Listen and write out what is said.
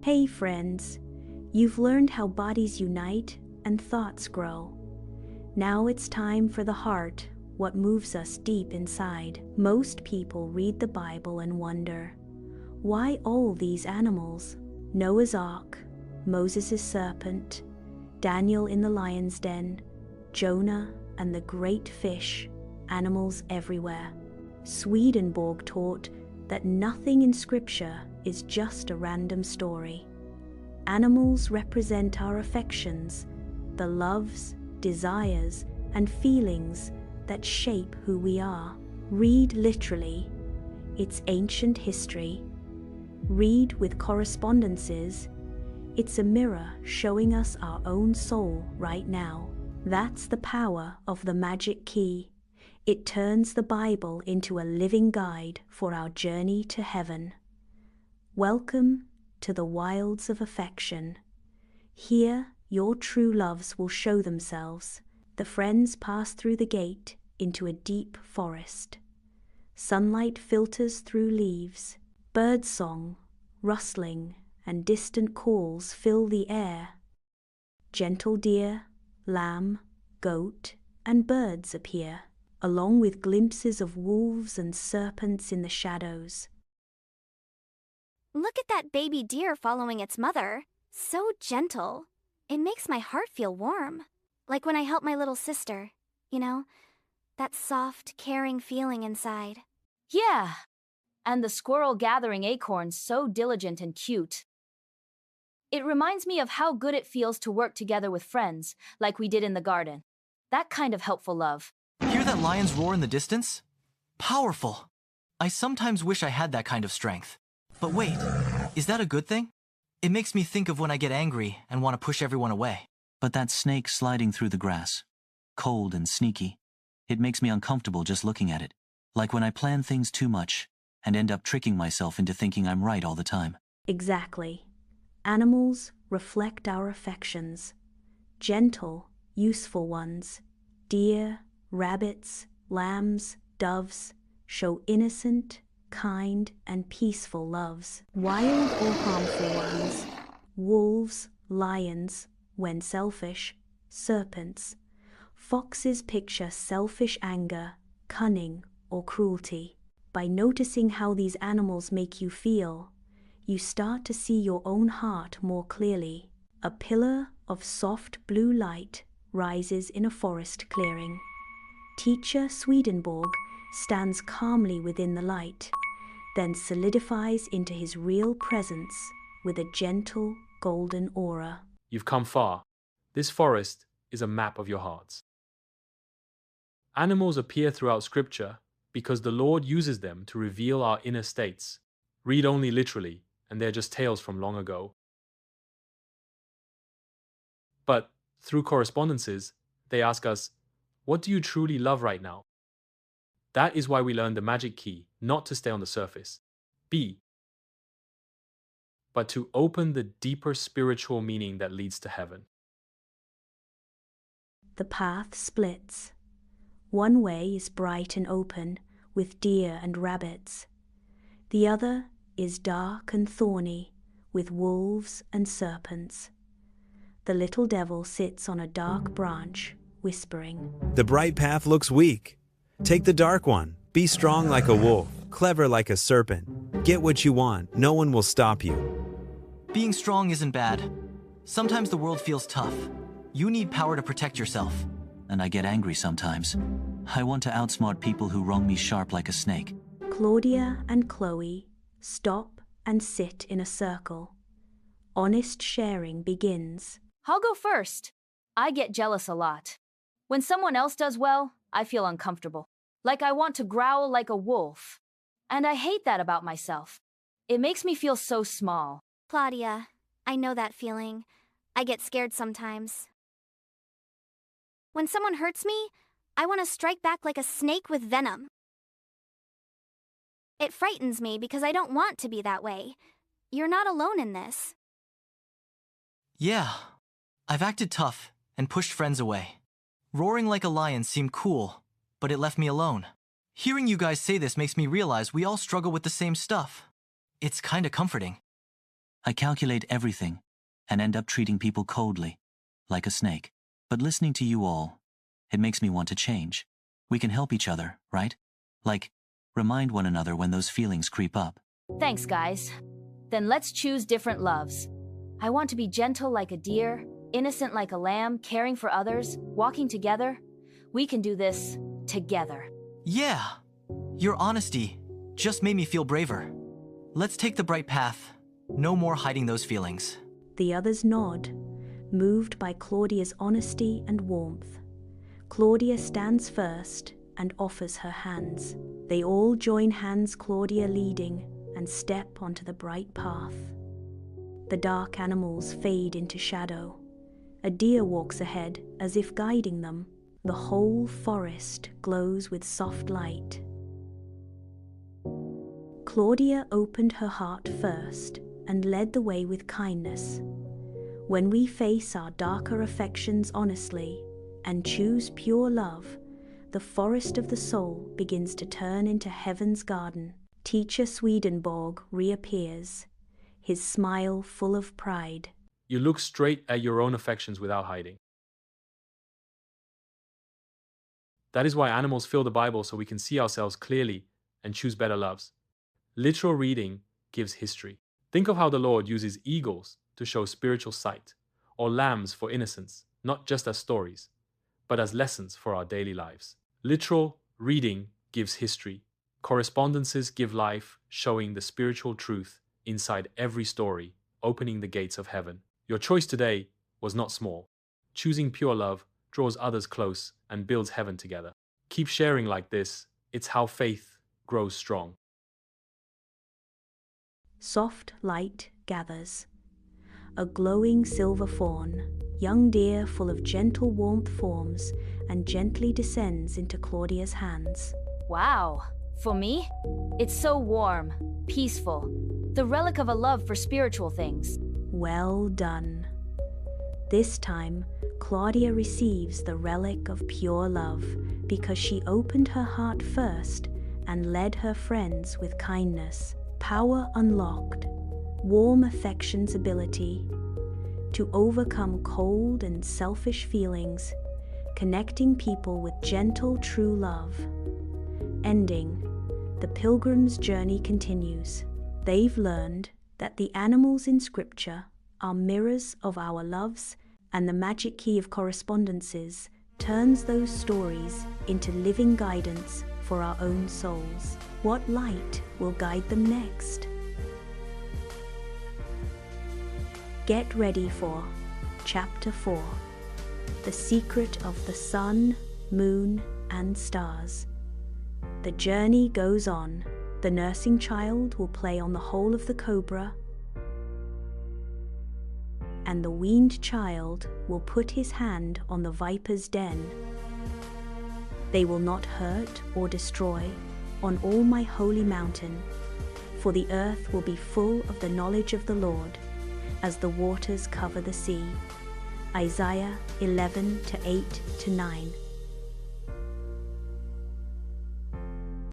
Hey friends, you've learned how bodies unite and thoughts grow. Now it's time for the heart, what moves us deep inside. Most people read the Bible and wonder, why all these animals? Noah's Ark, Moses' serpent, Daniel in the lion's den, Jonah and the great fish, animals everywhere. Swedenborg taught that nothing in Scripture is just a random story. Animals represent our affections, the loves, desires, and feelings that shape who we are. Read literally, it's ancient history. Read with correspondences, it's a mirror showing us our own soul right now. That's the power of the magic key. It turns the Bible into a living guide for our journey to heaven. Welcome to the wilds of affection. Here, your true loves will show themselves. The friends pass through the gate into a deep forest. Sunlight filters through leaves. Birdsong, rustling, and distant calls fill the air. Gentle deer, lamb, goat, and birds appear, along with glimpses of wolves and serpents in the shadows. Look at that baby deer following its mother. So gentle. It makes my heart feel warm. Like when I help my little sister. You know, that soft, caring feeling inside. Yeah, and the squirrel gathering acorns, so diligent and cute. It reminds me of how good it feels to work together with friends, like we did in the garden. That kind of helpful love. Hear that lion's roar in the distance? Powerful. I sometimes wish I had that kind of strength. But wait, is that a good thing? It makes me think of when I get angry and want to push everyone away. But that snake sliding through the grass, cold and sneaky, it makes me uncomfortable just looking at it. Like when I plan things too much and end up tricking myself into thinking I'm right all the time. Exactly. Animals reflect our affections. Gentle, useful ones. Deer, rabbits, lambs, doves show innocent, kind, and peaceful loves. Wild or harmful ones. Wolves, lions, when selfish, serpents. Foxes picture selfish anger, cunning, or cruelty. By noticing how these animals make you feel, you start to see your own heart more clearly. A pillar of soft blue light rises in a forest clearing. Teacher Swedenborg stands calmly within the light, then solidifies into his real presence with a gentle, golden aura. You've come far. This forest is a map of your hearts. Animals appear throughout Scripture because the Lord uses them to reveal our inner states. Read only literally, and they're just tales from long ago. But through correspondences, they ask us, what do you truly love right now? That is why we learn the magic key, not to stay on the surface, be, but to open the deeper spiritual meaning that leads to heaven. The path splits. One way is bright and open, with deer and rabbits. The other is dark and thorny, with wolves and serpents. The little devil sits on a dark branch, whispering. The bright path looks weak. Take the dark one. Be strong like a wolf, clever like a serpent. Get what you want. No one will stop you. Being strong isn't bad. Sometimes the world feels tough. You need power to protect yourself. And I get angry sometimes. I want to outsmart people who wrong me sharp like a snake. Claudia and Chloe stop and sit in a circle. Honest sharing begins. I'll go first. I get jealous a lot. When someone else does well, I feel uncomfortable. Like I want to growl like a wolf. And I hate that about myself. It makes me feel so small. Claudia, I know that feeling. I get scared sometimes. When someone hurts me, I want to strike back like a snake with venom. It frightens me because I don't want to be that way. You're not alone in this. Yeah, I've acted tough and pushed friends away. Roaring like a lion seemed cool, but it left me alone. Hearing you guys say this makes me realize we all struggle with the same stuff. It's kinda comforting. I calculate everything and end up treating people coldly, like a snake. But listening to you all, it makes me want to change. We can help each other, right? Like, remind one another when those feelings creep up. Thanks, guys. Then let's choose different loves. I want to be gentle like a deer, innocent like a lamb, caring for others, walking together. We can do this together. Yeah! Your honesty just made me feel braver. Let's take the bright path. No more hiding those feelings. The others nod, moved by Claudia's honesty and warmth. Claudia stands first and offers her hands. They all join hands, Claudia leading, and step onto the bright path. The dark animals fade into shadow. A deer walks ahead as if guiding them. The whole forest glows with soft light. Claudia opened her heart first and led the way with kindness. When we face our darker affections honestly and choose pure love, the forest of the soul begins to turn into heaven's garden. Teacher Swedenborg reappears, his smile full of pride. You look straight at your own affections without hiding. That is why animals fill the Bible, so we can see ourselves clearly and choose better loves. Literal reading gives history. Think of how the Lord uses eagles to show spiritual sight, or lambs for innocence, not just as stories, but as lessons for our daily lives. Literal reading gives history. Correspondences give life, showing the spiritual truth inside every story, opening the gates of heaven. Your choice today was not small. Choosing pure love draws others close and builds heaven together. Keep sharing like this. It's how faith grows strong. Soft light gathers. A glowing silver fawn, young deer full of gentle warmth, forms and gently descends into Claudia's hands. Wow. For me, it's so warm, peaceful, the relic of a love for spiritual things. Well done. This time, Claudia receives the relic of pure love because she opened her heart first and led her friends with kindness. Power unlocked, warm affection's ability to overcome cold and selfish feelings, connecting people with gentle, true love. Ending, the Pilgrims' journey continues. They've learned that the animals in Scripture are mirrors of our loves, and the magic key of correspondences turns those stories into living guidance for our own souls. What light will guide them next? Get ready for Chapter 4, The Secret of the Sun, Moon, and Stars. The journey goes on. The nursing child will play on the hole of the cobra, and the weaned child will put his hand on the viper's den. They will not hurt or destroy on all my holy mountain, for the earth will be full of the knowledge of the Lord, as the waters cover the sea. Isaiah 11:8-9.